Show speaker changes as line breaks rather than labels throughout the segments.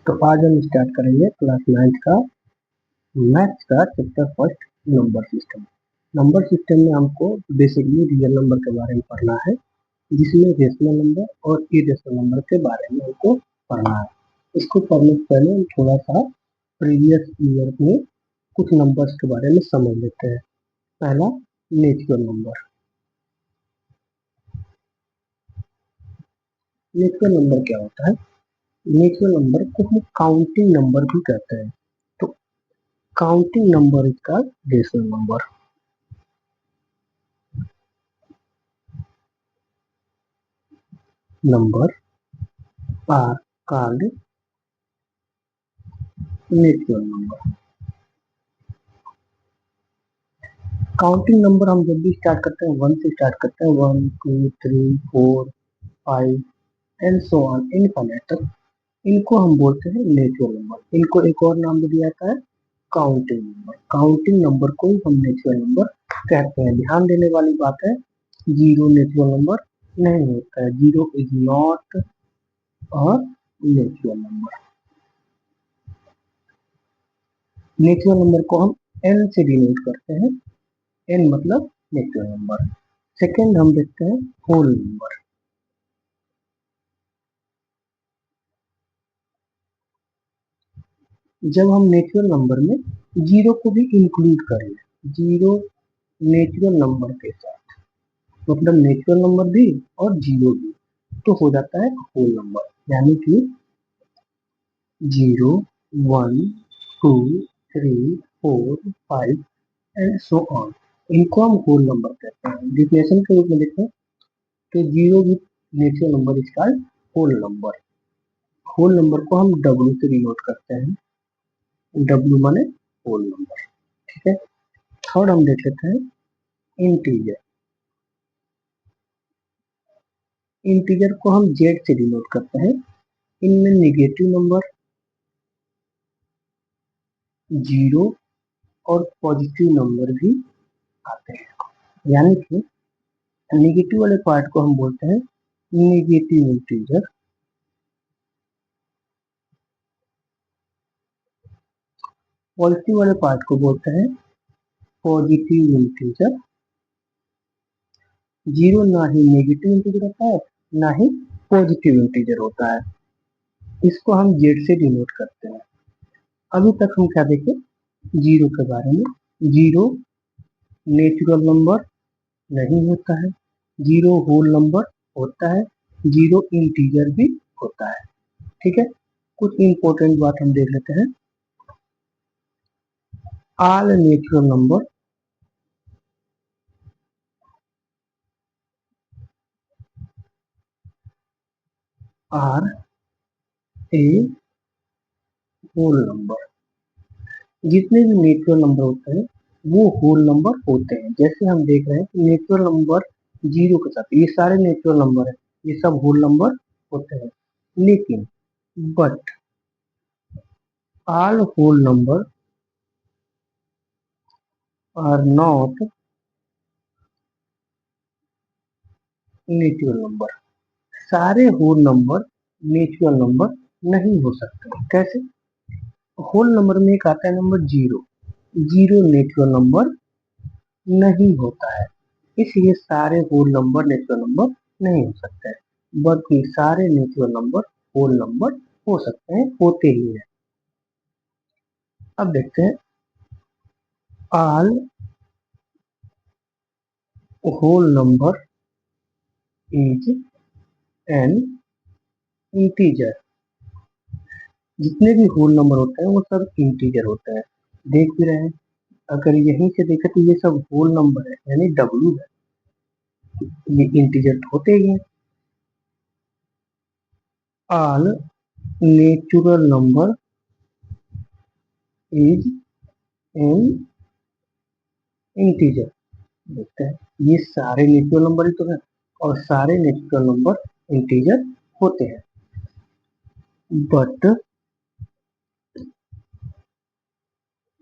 तो आज हम स्टार्ट करेंगे क्लास 9th का मैथ्स का chapter first number system. Number system में हमको बेसिकली रियल नंबर के बारे में पढ़ना है, जिसमें रेशनल नंबर और इरेशनल नंबर के बारे में हमको पढ़ना है। इसको पढ़ने से पहले हम थोड़ा सा प्रीवियस ईयर में कुछ नंबर्स के बारे में समझ लेते हैं। पहला, नेचुरल नंबर। नेचुरल नंबर क्या होता है? नेचुरल नंबर को हम काउंटिंग नंबर भी कहते हैं। तो काउंटिंग नंबर इसका rational number. Number are called natural number. Counting number हम जब भी स्टार्ट करते हैं 1 से स्टार्ट करते हैं, 1 2 3 4 5 एंड सो ऑन इनफिनिट तक, इनको हम बोलते हैं नेचुरल नंबर। इनको एक और नाम भी दिया जाता है काउंटिंग नंबर। काउंटिंग नंबर को ही हम नेचुरल नंबर कहते हैं। ध्यान देने वाली बात है, जीरो नेचुरल नंबर नहीं होता है। जीरो इज नॉट और नेचुरल नंबर। नेचुरल नंबर को हम एन से डिनोट करते हैं। एन मतलब नेचुरल नंबर। सेकेंड हम देखते हैं होल नंबर। जब हम नेचुरल नंबर में जीरो को भी इंक्लूड करें, जीरो नेचुरल नंबर के साथ, मतलब नेचुरल नंबर भी और जीरो भी, तो हो जाता है होल नंबर। यानी कि 0 1 2 3 4 5 एंड सो ऑन, इनको हम होल नंबर कहते हैं। डिफिनेशन के रूप में देखें तो जीरो भी natural number is called whole number. Whole number को हम डब्ल्यू से डिनोट करते हैं। डब्ल्यू माने होल नंबर। ठीक है। थर्ड हम देख लेते हैं इंटीजर। इंटीजर को हम जेड से डिनोट करते हैं। इनमें निगेटिव नंबर, जीरो और पॉजिटिव नंबर भी आते हैं। यानी कि निगेटिव वाले पार्ट को हम बोलते हैं निगेटिव इंटीजर, पॉजिटिव वाले पार्ट को बोलते हैं पॉजिटिव इंटीजर। जीरो ना ही नेगेटिव इंटीजर होता है, ना ही पॉजिटिव इंटीजर होता है। इसको हम जेड से डिनोट करते हैं। अभी तक हम क्या देखे जीरो के बारे में? जीरो नेचुरल नंबर नहीं होता है, जीरो होल नंबर होता है, जीरो इंटीजर भी होता है। ठीक है। कुछ इंपॉर्टेंट बात हम देख लेते हैं। All natural number are a whole number. जितने भी नेचुरल नंबर होते हैं वो होल नंबर होते हैं। जैसे हम देख रहे हैं कि नेचुरल नंबर जीरो के साथ, ये सारे नेचुरल नंबर है, ये सब होल नंबर होते हैं। लेकिन but all whole number are not natural number. सारे होल नंबर नेचुरल नंबर नहीं हो सकते। कैसे? होल नंबर में एक आता है number zero. Zero natural number नहीं होता है, इसलिए सारे होल नंबर नेचुरल नंबर नहीं हो सकते हैं। बल्कि सारे नेचुरल नंबर होल नंबर हो सकते हैं, होते ही हैं। अब देखते हैं all whole number is an integer. जितने भी होल नंबर होते हैं वो सब इंटीजर होते हैं। देख भी रहे हैं, अगर यहीं से देखें तो ये सब होल नंबर है, यानी डब्ल्यू है, ये इंटीजर होते ही हैं। All natural number is an integer. देखते हैं, ये सारे नेचुरल नंबर ही तो है, और सारे नेचुरल नंबर इंटीजर होते हैं। But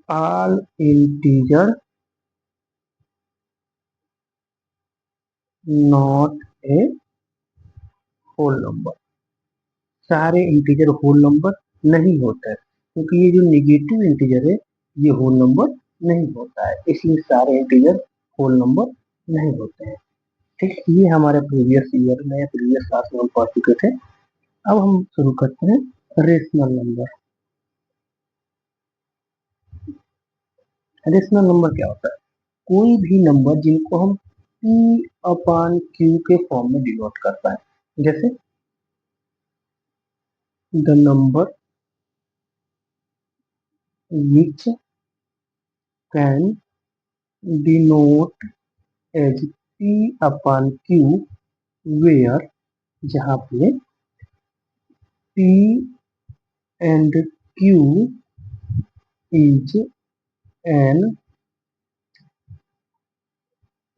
all integer not a whole number. सारे इंटीजर होल नंबर नहीं होता है, क्योंकि ये जो नेगेटिव इंटीजर है ये होल नंबर नहीं होता है, इसलिए सारे इंटीजर होल नंबर नहीं होते हैं। ठीक, ये हमारे प्रीवियस ईयर में प्रीवियस क्लास में हम पढ़ चुके थे। अब हम शुरू करते हैं रेशनल नंबर। रेशनल नंबर क्या होता है? कोई भी नंबर जिनको हम P अपॉन Q के फॉर्म में डिनोट कर पाए, जैसे the number which can denote as P upon Q where, जहाँ पे P and Q is an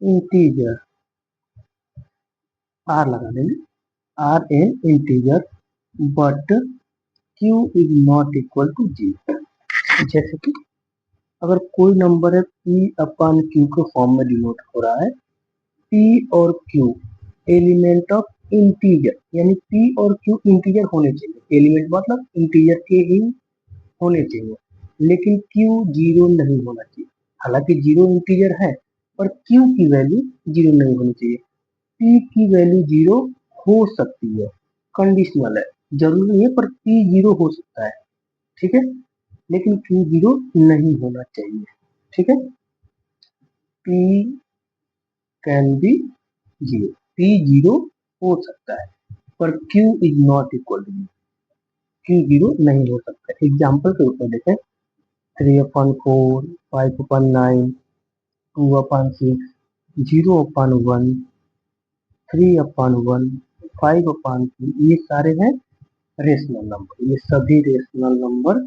integer, are लगा देंगे, are an integer but Q is not equal to G। जैसे कि अगर कोई नंबर है P अपॉन Q के फॉर्म में डिनोट हो रहा है, P और Q एलिमेंट ऑफ इंटीजर, यानी P और Q इंटीजर होने चाहिए, एलिमेंट मतलब इंटीजर के ही होने चाहिए, लेकिन Q जीरो नहीं होना चाहिए। हालांकि जीरो इंटीजर है पर Q की वैल्यू जीरो नहीं होनी चाहिए। P की वैल्यू जीरो हो सकती है, कंडीशनल है, जरूरी नहीं है, पर P जीरो हो सकता है, ठीक है, लेकिन Q जीरो नहीं होना चाहिए, ठीक है। P can be zero, P zero हो सकता है पर Q is not equal to, Q zero नहीं हो सकता। एग्जाम्पल के रूप में देखें, 3/4, 5/9, 2/6, 0/1, 3/1, 5/2, ये सारे हैं रेशनल नंबर, ये सभी रेशनल नंबर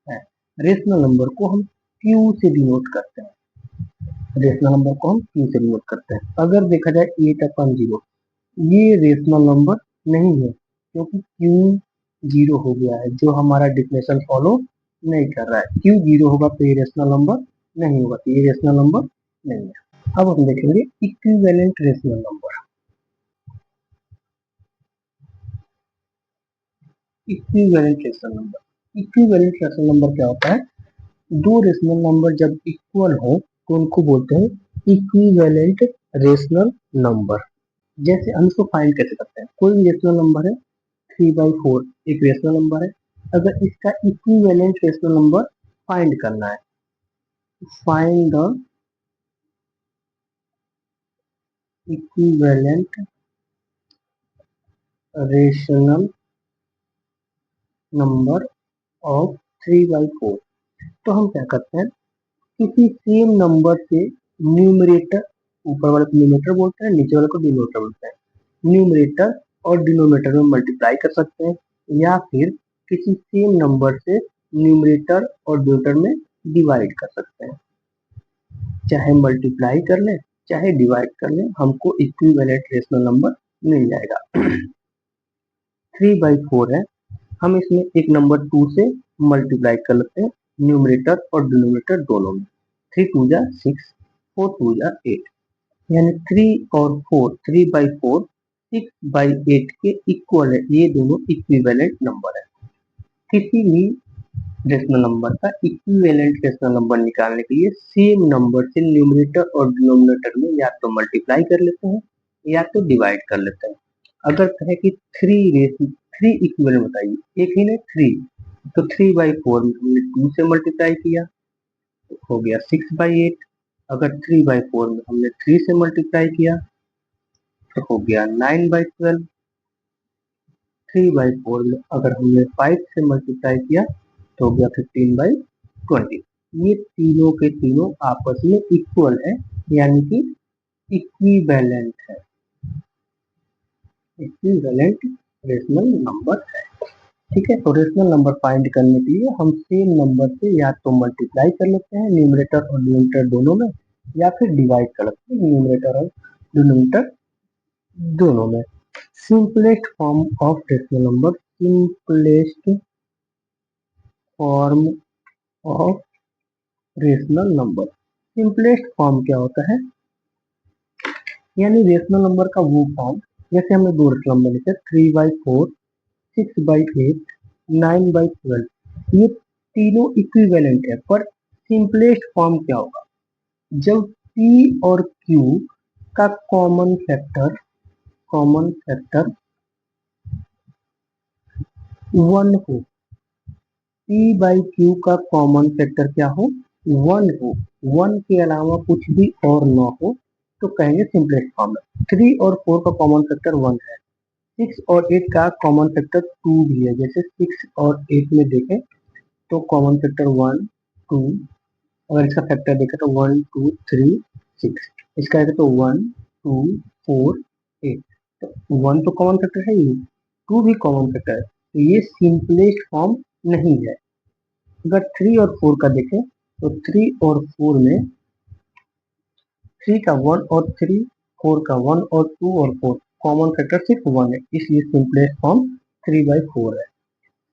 हैं। रेशनल नंबर को हम Q से डिनोट करते हैं, रेशनल नंबर को हम Q से डिनोट करते हैं। अगर देखा जाए 8/0, ये रेशनल नंबर नहीं है, क्योंकि Q जीरो हो गया है, जो हमारा डिफिनेशन फॉलो नहीं कर रहा है। Q जीरो होगा तो ये रेशनल नंबर नहीं होगा, तो ये रेशनल नंबर नहीं है। अब हम देखेंगे equivalent rational number. Equivalent rational number, equivalent rational number क्या होता है? दो रेशनल नंबर जब इक्वल हो तो उनको बोलते हैं इक्विवेलेंट रेशनल नंबर। जैसे हम इसको फाइंड कैसे करते हैं? कोई भी रेशनल नंबर है, 3/4 एक रेशनल नंबर है, अगर इसका इक्विवेलेंट रेशनल नंबर फाइंड करना है, find the equivalent rational number of 3/4, तो हम क्या करते हैं, किसी सेम नंबर से न्यूमरेटर, ऊपर वाले को न्यूमरेटर बोलते हैं, नीचे वाले को डिनोमिनेटर बोलते हैं, न्यूमरेटर और डिनोमिनेटर में मल्टीप्लाई कर सकते हैं, या फिर किसी सेम नंबर से न्यूमरेटर और डिनोमिनेटर में डिवाइड कर सकते हैं। चाहे मल्टीप्लाई कर लें चाहे डिवाइड कर लें, हमको इक्विवेलेंट रेशनल नंबर मिल जाएगा। 3/4 है, हम इसमें एक नंबर 2 से मल्टीप्लाई कर लेते हैं, न्यूमरेटर और डिनोमिनेटर दोनों में। 3 2 जा 6, 4 2 जा 8, यानी 3 और 4, 3/4 6/8 के इक्वल है, ये दोनों इक्विवेलेंट नंबर है। किसी भी रेशनल नंबर का इक्विवेलेंट रेशनल नंबर निकालने के लिए सेम नंबर से न्यूमरेटर और डिनोमिनेटर में या तो मल्टीप्लाई कर लेते हैं या तो डिवाइड कर लेते हैं। अगर कहे कि थ्री इक्विवेलेंट बताइए, एक ही नहीं थ्री, तो 3/4 में हमने 2 से मल्टीप्लाई किया तो हो गया 6/8। अगर 3/4 में हमने 3 से मल्टीप्लाई किया तो हो गया 9/12। 3/4 में अगर हमने 5 से मल्टीप्लाई किया तो हो गया 15/20। ये तीनों के तीनों आपस में इक्वल है, यानी कि इक्विवेलेंट है, इक्विवेलेंट रेशनल नंबर है। ठीक है, तो रेशनल नंबर फाइंड करने के लिए हम सेम नंबर से या तो मल्टीप्लाई कर लेते हैं न्यूमरेटर और डिनोमिनेटर दोनों में, या फिर डिवाइड कर लेते हैं न्यूमरेटर और डिनोमिनेटर दोनों में। Simplest form of rational number, simplest form of rational number. Simplest form क्या होता है? यानी रेशनल नंबर का वो फॉर्म, जैसे हमने दो रेशनल नंबर लिखे 3/4 6/8, 9/12, ये तीनों इक्विवेलेंट है, पर सिंपलेस्ट फॉर्म क्या होगा? जब p और q का कॉमन फैक्टर 1 हो, p/q का कॉमन फैक्टर क्या हो? 1 हो, 1 के अलावा कुछ भी और ना हो, तो कहेंगे सिंपलेस्ट फॉर्म है। 3 और 4 का कॉमन फैक्टर 1 है, 6 और 8 का कॉमन फैक्टर 2 भी है। जैसे 6 और 8 में देखें तो कॉमन फैक्टर 1, 2, अगर इसका फैक्टर देखें तो 1, 2, 3, 6, इसका है तो 1, 2, 4, 8, तो 1 तो कॉमन फैक्टर है ही, 2 भी कॉमन फैक्टर है, तो ये सिंपलेस्ट फॉर्म नहीं है। अगर 3 और 4 का देखें तो 3 और 4 में 3 का 1 और 3, 4 का 1 और 2 और 4, कॉमन फैक्टर सिर्फ 1 है, इसलिए सिंपलेस्ट फॉर्म 3/4 है।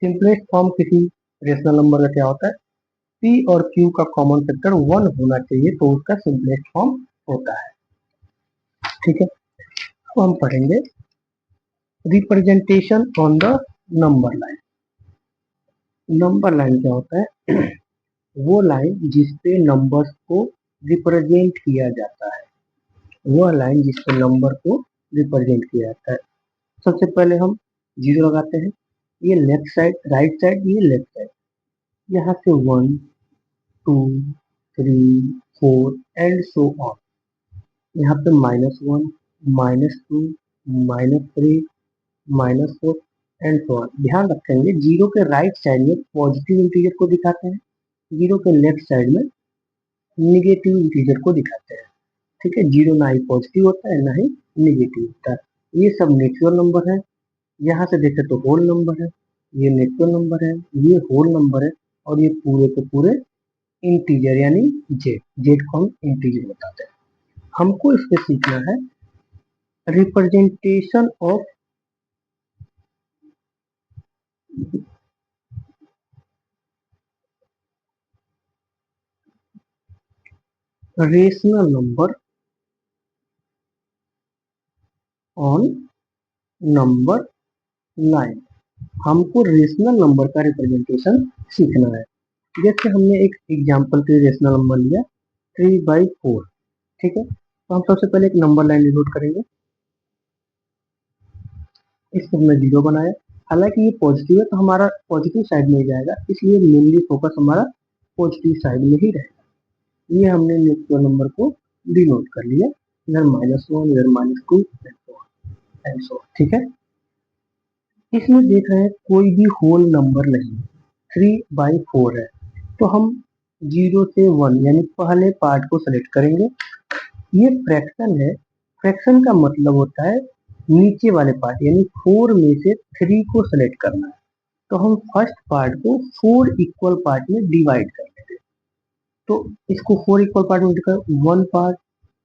सिंपलेस्ट फॉर्म किसी रेशनल नंबर का क्या होता है? p और q का कॉमन फैक्टर 1 होना चाहिए, तो उसका सिंपलेस्ट फॉर्म होता है। ठीक है, अब हम पढ़ेंगे representation on the number line. Number line क्या होता है? वो लाइन जिसपे नंबर्स को रिप्रेजेंट किया जाता है, वह लाइन जिसपे नंबर को रिप्रेजेंट किया जाता है। सबसे पहले हम जीरो लगाते हैं, ये लेफ्ट साइड, राइट साइड, ये लेफ्ट साइड, यहाँ से 1, 2, 3, 4 एंड सो ऑन। यहाँ पे -1, -2, -3, -4 एंड सो ऑन। ध्यान रखेंगे जीरो के राइट साइड में पॉजिटिव इंटीजर को दिखाते हैं, जीरो के लेफ्ट साइड में निगेटिव इंटीजर को दिखाते हैं। ठीक है, जीरो ना ही पॉजिटिव होता है ना ही निगेटिव होता है। ये सब नेचुरल नंबर है, यहाँ से देखें तो होल नंबर है, ये नेचुरल नंबर है, ये होल नंबर है, और ये पूरे के पूरे इंटीजर यानी जेड, जेड को हम इंटीजर बताते हैं। हमको इससे सीखना है representation of rational number on number line. हमको रेशनल नंबर का रिप्रेजेंटेशन सीखना है। जैसे हमने एक एग्जांपल के रेशनल नंबर लिया 3/4। ठीक है, तो हम सबसे पहले एक नंबर लाइन डिनोट करेंगे, इसको हमने जीरो बनाया। हालांकि ये पॉजिटिव है तो हमारा पॉजिटिव साइड में ही जाएगा, इसलिए मेनली फोकस हमारा पॉजिटिव साइड में ही रहेगा। ये हमने नेचुरल नंबर को डिनोट कर लिया, इधर -1, इधर -2 एंड सो। ठीक है, इसमें देख रहे हैं कोई भी होल नंबर नहीं, 3/4 है, तो हम 0 से 1 यानी पहले पार्ट को सेलेक्ट करेंगे। ये फ्रैक्शन है, फ्रैक्शन का मतलब होता है नीचे वाले पार्ट, यानी 4 में से 3 को सेलेक्ट करना है। तो हम फर्स्ट पार्ट को 4 इक्वल पार्ट में डिवाइड कर लेंगे। तो इसको 4 इक्वल पार्ट में डिवाइड कर 1 पार्ट,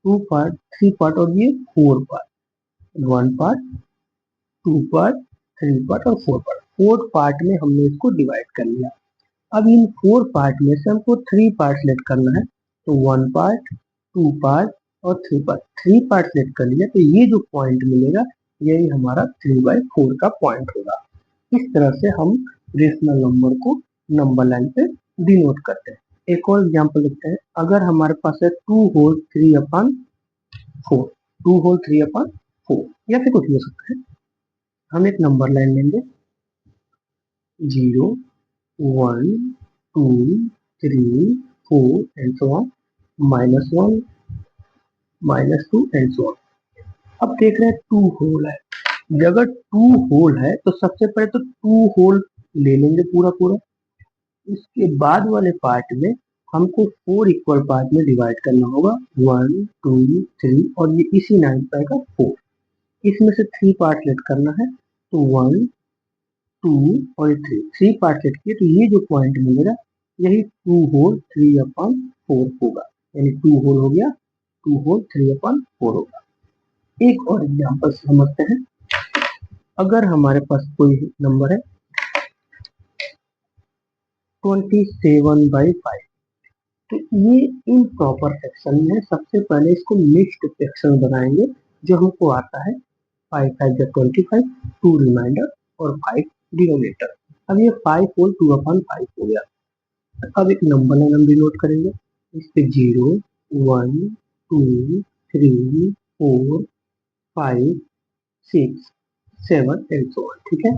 2 पार्ट, 3 पार्ट और ये 4 पार्ट, 1 पार्ट, 2 पार्ट, 3 पार्ट और 4 पार्ट, 4 पार्ट में हमने इसको डिवाइड कर लिया। अब इन 4 पार्ट में से हमको 3 पार्ट सेलेक्ट करना है, तो 1 पार्ट, 2 पार्ट और 3 पार्ट, 3 पार्ट सेलेक्ट कर लिया, तो ये जो पॉइंट मिलेगा यही हमारा 3/4 का पॉइंट होगा। इस तरह से हम रेशनल नंबर को नंबर लाइन पे डिनोट करते हैं। एक और एग्जांपल देखते हैं, अगर हमारे पास है 2 होल 3/4, 2 होल 3/4 या फिर कुछ भी हो सकता है। हम एक नंबर लाइन लेंगे 0, 1, 2, 3, 4 and so on, -1, -2 and so on. अब देख रहे हैं 2 होल है, अगर 2 होल है तो सबसे पहले तो 2 होल ले लेंगे पूरा पूरा। इसके बाद वाले पार्ट में हमको 4 इक्वल पार्ट में डिवाइड करना होगा, 1, 2, 3 और ये इसी 9 पाएगा 4। इसमें से 3 पार्ट सेलेक्ट करना है, तो 1, 2 और 3 पार्ट सेलेक्ट किए, तो ये जो पॉइंट मिलेगा यही 2 होल 3/4 होगा, यानी 2 होल हो गया, 2 होल 3/4 होगा। एक और एग्जांपल समझते हैं, अगर हमारे पास कोई नंबर है 27/5, तो ये इम्प्रॉपर फ्रैक्शन में सबसे पहले इसको मिक्स्ड फ्रैक्शन बनाएंगे, जो हमको आता है 5 5 25, 2 रिमाइंडर और 5 डिनोमिनेटर। अब ये 5 होल 2/5 हो गया। अब एक नंबर लाइन हम डिनोट करेंगे, इस पे 0 1 2 3 4 5 6 7 एंड सो ऑन। ठीक है,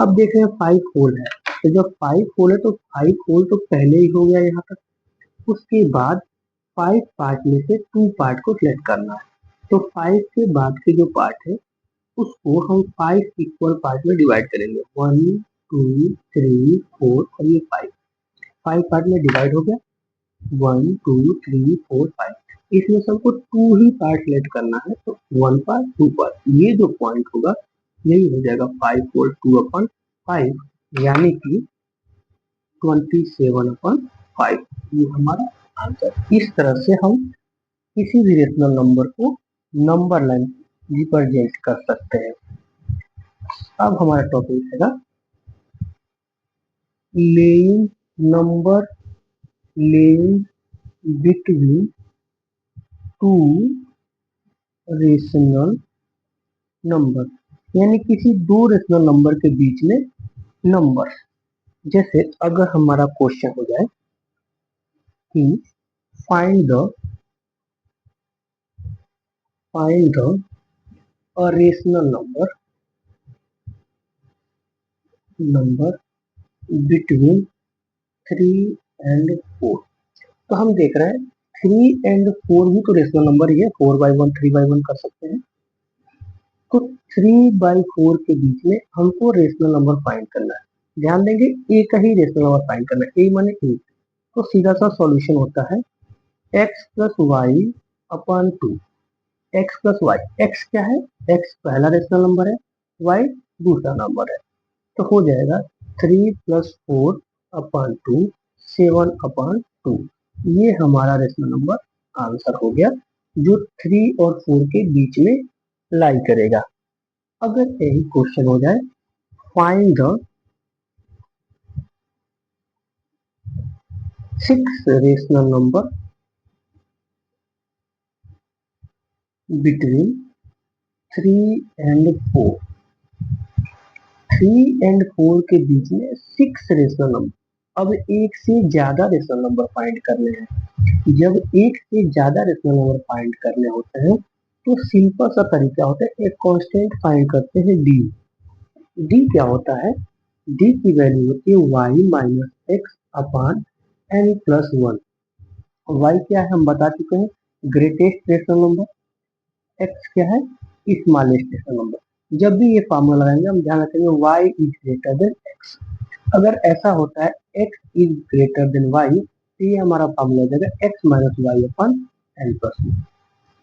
अब देख रहे हैं 5 होल है, तो जब 5 होल है तो 5 होल तो पहले ही हो गया यहाँ तक। उसके बाद 5 पार्ट में से 2 पार्ट को सिलेक्ट करना है, तो 5 के बाद के जो पार्ट है उसको हम 5 इक्वल पार्ट में डिवाइड करेंगे, 1 2 3 4 और ये 5 पार्ट में डिवाइड हो गया, 1 2 3 4 5। इसमें से हमको 2 ही पार्ट सिलेक्ट करना है, तो 1 पार्ट 2 पार्ट, ये जो पॉइंट होगा यही हो जाएगा 5 होल 2/5, यानी कि 27/5, ये हमारा आंसर। इस तरह से हम किसी भी रेशनल नंबर को नंबर लाइन रिप्रेजेंट कर सकते हैं। अब हमारा टॉपिक है laying number, laying between two rational number, यानी किसी दो रेशनल नंबर के बीच में नंबर। जैसे अगर हमारा क्वेश्चन हो जाए कि find the a rational number between 3 and 4, तो हम देख रहे हैं 3 and 4 भी तो रेशनल नंबर ही है, 4/1 3/1 कर सकते हैं। तो 3/4 के बीच में हमको रेशनल नंबर फाइंड करना है। ध्यान देंगे एक ही रेशनल नंबर फाइंड करना है, ए माने ए, तो सीधा सा सॉल्यूशन होता है x plus Y upon 2, x plus Y, x क्या है, x पहला रेशनल नंबर है, y दूसरा नंबर है, तो हो जाएगा 3 प्लस 4 अपॉन 2 7/2। ये हमारा रेशनल नंबर आंसर हो गया, जो 3 और 4 के बीच में लाई करेगा। अगर यही क्वेश्चन हो जाए find the 6 rational number between 3 and 4, 3 and 4 के बीच में 6 रेशनल नंबर। अब एक से ज्यादा रेशनल नंबर फाइंड करने हैं। जब एक से ज्यादा रेशनल नंबर फाइंड करने होते हैं तो सिंपल सा तरीका होता है, एक कांस्टेंट फाइंड करते हैं डी। डी क्या होता है, डी की वैल्यू होती है Y minus X upon N plus 1। Y क्या है हम बता चुके हैं, ग्रेटेस्ट रेशनल नंबर, एक्स क्या है स्मॉलेस्ट रेशनल नंबर। जब भी ये फॉर्मूला लगाएंगे हम ध्यान रखेंगे y is greater than x। अगर ऐसा होता है x is greater than y, तो ये हमारा फॉर्मूला हो जाएगा x माइनस वाई अपन एन प्लस 1।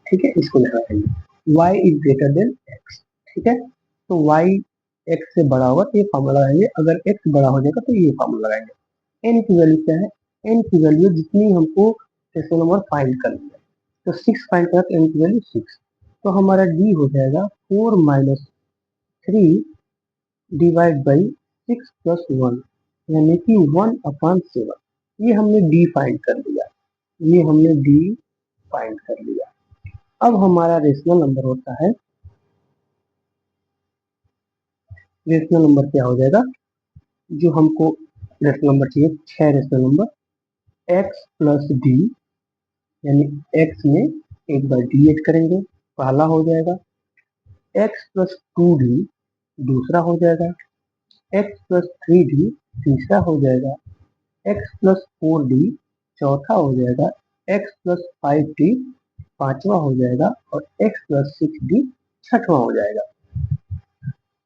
ठीक है, इसको लिख रखेंगे y is greater than x। ठीक है, तो y x से बड़ा होगा तो ये फॉर्मूला लगाएंगे, अगर x बड़ा हो जाएगा तो ये फॉर्मूला लगाएंगे। n की वैल्यू क्या है, n की वैल्यू जितनी हमको रेशनल नंबर फाइंड करनी है, तो 6 फाइंड करें तो n की वैल्यू 6, तो हमारा d हो जाएगा 4 माइनस 3 डिवाइड बाई 6 प्लस 1, यानी कि 1/7। ये हमने डी फाइंड कर लिया, ये हमने डी फाइंड कर लिया। अब हमारा रेशनल नंबर होता है, रेशनल नंबर क्या हो जाएगा, जो हमको रेशनल नंबर चाहिए 6 rational number x plus D, यानी x में एक बार डी एड करेंगे, पहला हो जाएगा, x प्लस 2d दूसरा हो जाएगा, x प्लस 3d तीसरा हो जाएगा, x प्लस 4d चौथा हो जाएगा, x प्लस 5d पांचवा हो जाएगा और x प्लस 6d छठवां हो जाएगा।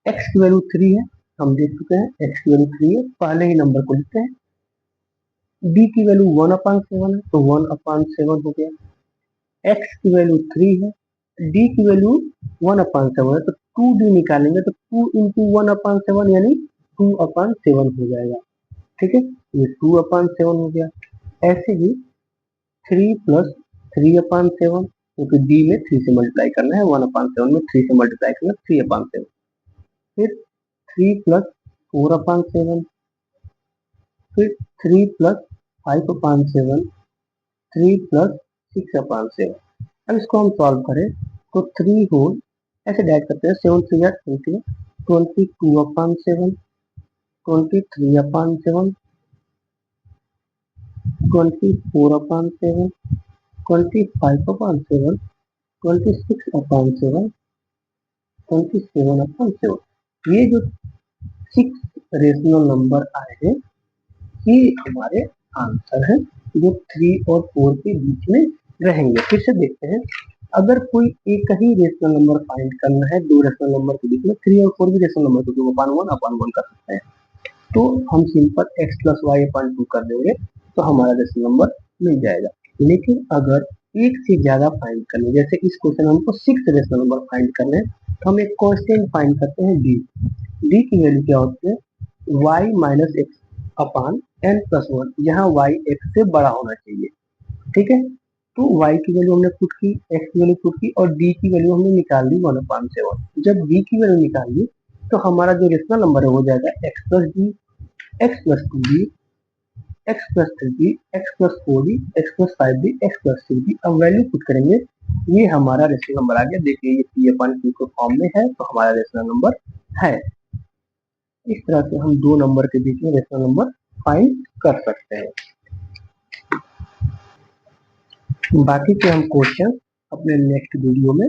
x की वैल्यू 3 है, हम देख चुके हैं x की वैल्यू 3 है, पहले ही नंबर को लिखते हैं। d की वैल्यू 1/7 है, तो 1/7 हो गया। x की वैल्यू 3 है, d की वैल्यू 1/7 है, तो 2d निकालेंगे तो 2 इंटू 1/7 यानी 2/7 हो जाएगा। ठीक है, ये 2/7 हो गया। ऐसे ही 3 प्लस 3/7, क्योंकि d में 3 से मल्टीप्लाई करना है, 1/7 में 3 से मल्टीप्लाई करना है, 3/7। फिर 3 प्लस 4/7, फिर 3 प्लस 5/7, 3 प्लस 6/7। अब इसको हम सॉल्व करें तो 3 होल ऐसे डाइट करते हैं, 7 3 या 20, 22/7 23/7, 24/7, 25/7, 26/7, 27/7। ये जो 6 रेशनल नंबर आए हैं ये हमारे आंसर है जो 3 और 4 के बीच में रहेंगे। फिर से देखते हैं, अगर कोई एक ही रेशनल नंबर फाइंड करना है दो रेशनल नंबर के बीच में, 3 और 4 भी रेशनल नंबर को 2/1 कर सकते हैं, तो हम simple x plus Y upon 2 कर देंगे तो हमारा रेशनल नंबर मिल जाएगा। लेकिन अगर एक से ज्यादा फाइंड करने, जैसे इस क्वेश्चन में हमको 6 रेशनल नंबर फाइंड करने हैं तो हम एक कांस्टेंट फाइंड करते हैं डी की वैल्यू क्या होती है y minus X upon n plus 1, जहाँ y x से बड़ा होना चाहिए। ठीक है, तो y की वैल्यू हमने पुट की, x की वैल्यू पुट की और d की वैल्यू हमने निकाल दी 1/7। जब d की वैल्यू निकाल दी तो हमारा जो रेशनल नंबर है हो जाएगा x plus D, x plus 2d, x plus 3d, x plus 4d, x plus 5d, x plus 6d। अब वैल्यू पुट करेंगे, ये हमारा रेशनल नंबर आ गया। देखिए ये p/q के फॉर्म में है तो हमारा रेशनल नंबर है। इस तरह से हम दो नंबर के बीच में रेशनल नंबर फाइंड कर सकते हैं। बाकी के हम क्वेश्चन अपने नेक्स्ट वीडियो में